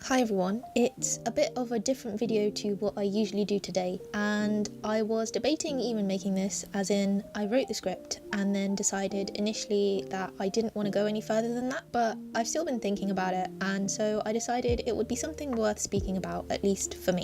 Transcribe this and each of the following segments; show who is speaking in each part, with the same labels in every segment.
Speaker 1: Hi everyone, it's a bit of a different video to what I usually do today, and I was debating even making this, as in I wrote the script and then decided initially that I didn't want to go any further than that, but I've still been thinking about it, and so I decided it would be something worth speaking about, at least for me.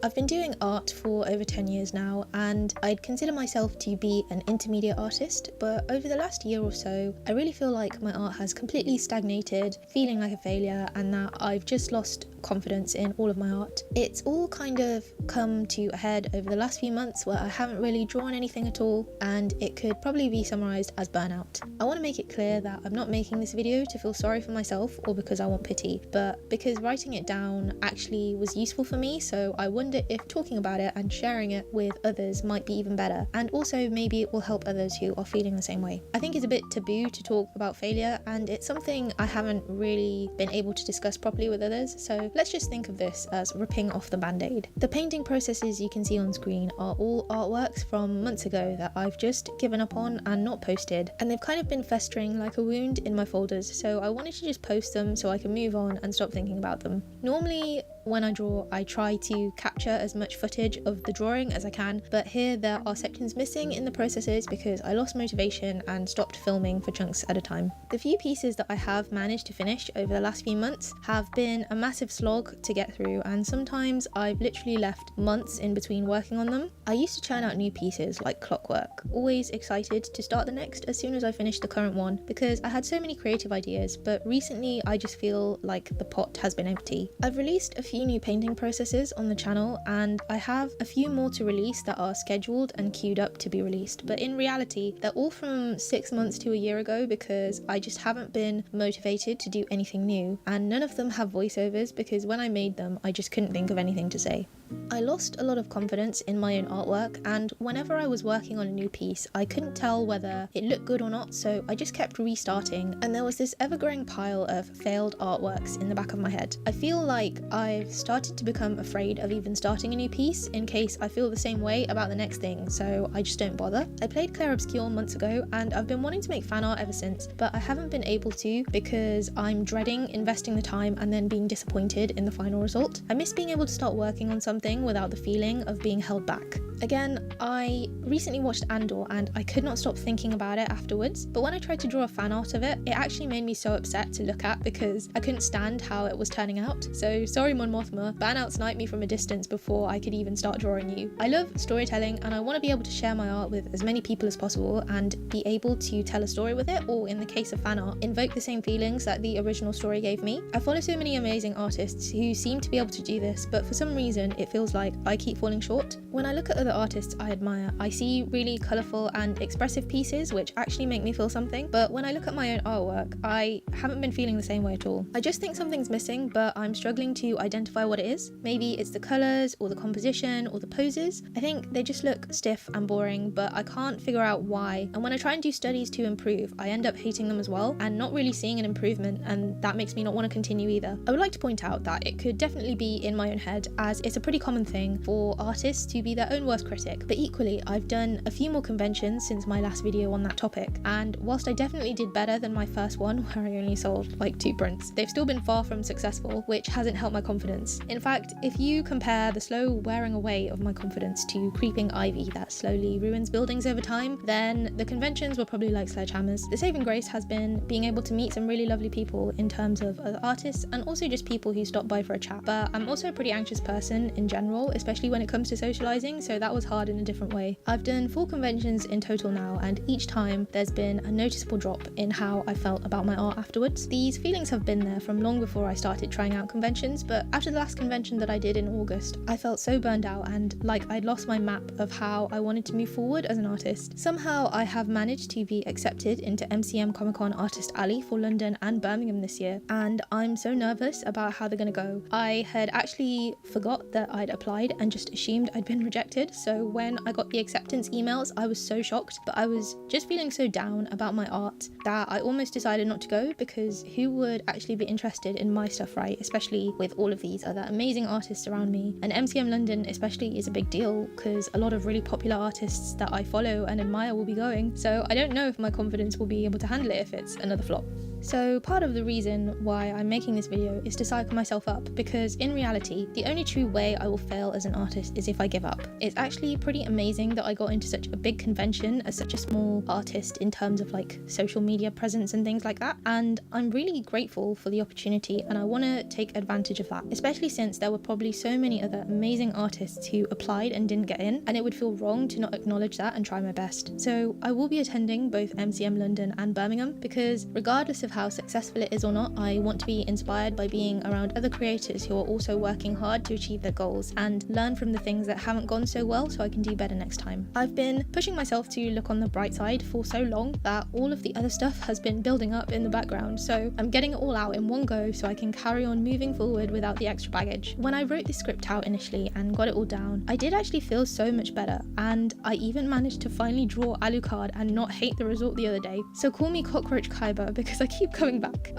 Speaker 1: I've been doing art for over 10 years now, and I'd consider myself to be an intermediate artist, but over the last year or so, I really feel like my art has completely stagnated, feeling like a failure, and that I've just lost confidence in all of my art. It's all kind of come to a head over the last few months where I haven't really drawn anything at all, and it could probably be summarised as burnout. I want to make it clear that I'm not making this video to feel sorry for myself or because I want pity, but because writing it down actually was useful for me, so I wonder if talking about it and sharing it with others might be even better, and also maybe it will help others who are feeling the same way. I think it's a bit taboo to talk about failure, and it's something I haven't really been able to discuss properly with others, so let's just think of this as ripping off the band-aid. The painting processes you can see on screen are all artworks from months ago that I've just given up on and not posted, and they've kind of been festering like a wound in my folders, so I wanted to just post them so I can move on and stop thinking about them. Normally, when I draw, I try to capture as much footage of the drawing as I can, but here there are sections missing in the processes because I lost motivation and stopped filming for chunks at a time. The few pieces that I have managed to finish over the last few months have been a massive slog to get through, and sometimes I've literally left months in between working on them. I used to churn out new pieces like clockwork, always excited to start the next as soon as I finished the current one because I had so many creative ideas, but recently I just feel like the pot has been empty. I've released a few new painting processes on the channel, and I have a few more to release that are scheduled and queued up to be released, but in reality they're all from 6 months to a year ago because I just haven't been motivated to do anything new, and none of them have voiceovers because when I made them I just couldn't think of anything to say. I lost a lot of confidence in my own artwork, and whenever I was working on a new piece I couldn't tell whether it looked good or not, so I just kept restarting, and there was this ever-growing pile of failed artworks in the back of my head. I feel like I've started to become afraid of even starting a new piece in case I feel the same way about the next thing, so I just don't bother. I played Claire Obscure months ago and I've been wanting to make fan art ever since, but I haven't been able to because I'm dreading investing the time and then being disappointed in the final result. I miss being able to start working on something without the feeling of being held back. Again, I recently watched Andor and I could not stop thinking about it afterwards, but when I tried to draw a fan art of it, it actually made me so upset to look at because I couldn't stand how it was turning out. So sorry Mon Mothma, burnout sniped me from a distance before I could even start drawing you. I love storytelling and I want to be able to share my art with as many people as possible and be able to tell a story with it, or in the case of fan art, invoke the same feelings that the original story gave me. I follow so many amazing artists who seem to be able to do this, but for some reason it feels like I keep falling short. When I look at other artists I admire, I see really colourful and expressive pieces which actually make me feel something, but when I look at my own artwork, I haven't been feeling the same way at all. I just think something's missing, but I'm struggling to identify what it is. Maybe it's the colours or the composition or the poses. I think they just look stiff and boring, but I can't figure out why, and when I try and do studies to improve, I end up hating them as well and not really seeing an improvement, and that makes me not want to continue either. I would like to point out that it could definitely be in my own head, as it's a pretty common thing for artists to be their own worst critic, but equally I've done a few more conventions since my last video on that topic, and whilst I definitely did better than my first one where I only sold like 2 prints, they've still been far from successful, which hasn't helped my confidence. In fact, if you compare the slow wearing away of my confidence to creeping ivy that slowly ruins buildings over time, then the conventions were probably like sledgehammers. The saving grace has been being able to meet some really lovely people in terms of other artists and also just people who stop by for a chat, but I'm also a pretty anxious person in general, especially when it comes to socialising, so that was hard in a different way. I've done 4 conventions in total now, and each time there's been a noticeable drop in how I felt about my art afterwards. These feelings have been there from long before I started trying out conventions, but after the last convention that I did in August, I felt so burned out and like I'd lost my map of how I wanted to move forward as an artist. Somehow I have managed to be accepted into MCM Comic Con Artist Alley for London and Birmingham this year, and I'm so nervous about how they're gonna go. I had actually forgot that I'd applied and just assumed I'd been rejected, so when I got the acceptance emails I was so shocked, but I was just feeling so down about my art that I almost decided not to go, because who would actually be interested in my stuff, right? Especially with all of these other amazing artists around me, and MCM London especially is a big deal because a lot of really popular artists that I follow and admire will be going, so I don't know if my confidence will be able to handle it if it's another flop. So part of the reason why I'm making this video is to psych myself up, because in reality, the only true way I will fail as an artist is if I give up. It's actually pretty amazing that I got into such a big convention as such a small artist in terms of like social media presence and things like that, and I'm really grateful for the opportunity, and I want to take advantage of that, especially since there were probably so many other amazing artists who applied and didn't get in, and it would feel wrong to not acknowledge that and try my best. So I will be attending both MCM London and Birmingham, because regardless of how successful it is or not, I want to be inspired by being around other creators who are also working hard to achieve their goals and learn from the things that haven't gone so well so I can do better next time. I've been pushing myself to look on the bright side for so long that all of the other stuff has been building up in the background, so I'm getting it all out in one go so I can carry on moving forward without the extra baggage. When I wrote this script out initially and got it all down, I did actually feel so much better, and I even managed to finally draw Alucard and not hate the result the other day. So call me Cockroach Kaiba because I keep coming back.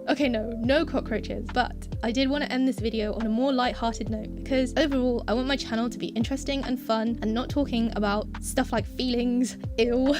Speaker 1: Okay, no cockroaches, but I did want to end this video on a more light-hearted note, because overall I want my channel to be interesting and fun and not talking about stuff like feelings. Ew.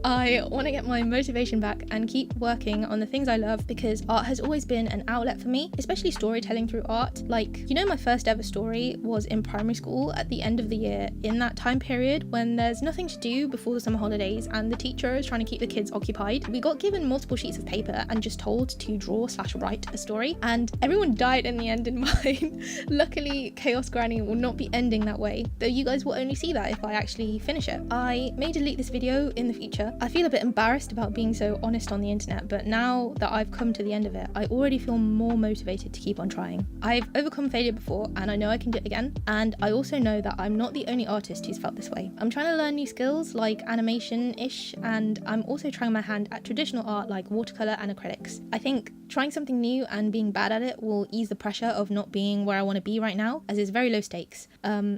Speaker 1: I want to get my motivation back and keep working on the things I love, because art has always been an outlet for me, especially storytelling through art. Like, you know, my first ever story was in primary school at the end of the year, in that time period when there's nothing to do before the summer holidays and the teacher is trying to keep the kids occupied. We got given multiple sheets of paper and just told to draw/write a story, and everyone died in the end in mine. Luckily, Chaos Granny will not be ending that way, though you guys will only see that if I actually finish it. I may delete this video in the future. I feel a bit embarrassed about being so honest on the internet, but now that I've come to the end of it, I already feel more motivated to keep on trying. I've overcome failure before, and I know I can do it again, and I also know that I'm not the only artist who's felt this way. I'm trying to learn new skills like animation-ish, and I'm also trying my hand at traditional art like watercolour and acrylics. I think trying something new and being bad at it will ease the pressure of not being where I want to be right now, as it's very low stakes.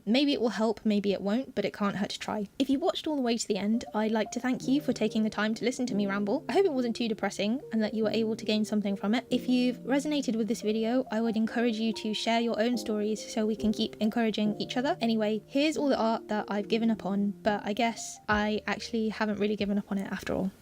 Speaker 1: Maybe it will help, maybe it won't, but it can't hurt to try. If you watched all the way to the end, I'd like to thank you for taking the time to listen to me ramble. I hope it wasn't too depressing and that you were able to gain something from it. If you've resonated with this video, I would encourage you to share your own stories so we can keep encouraging each other. Anyway, here's all the art that I've given up on, but I guess I actually haven't really given up on it after all.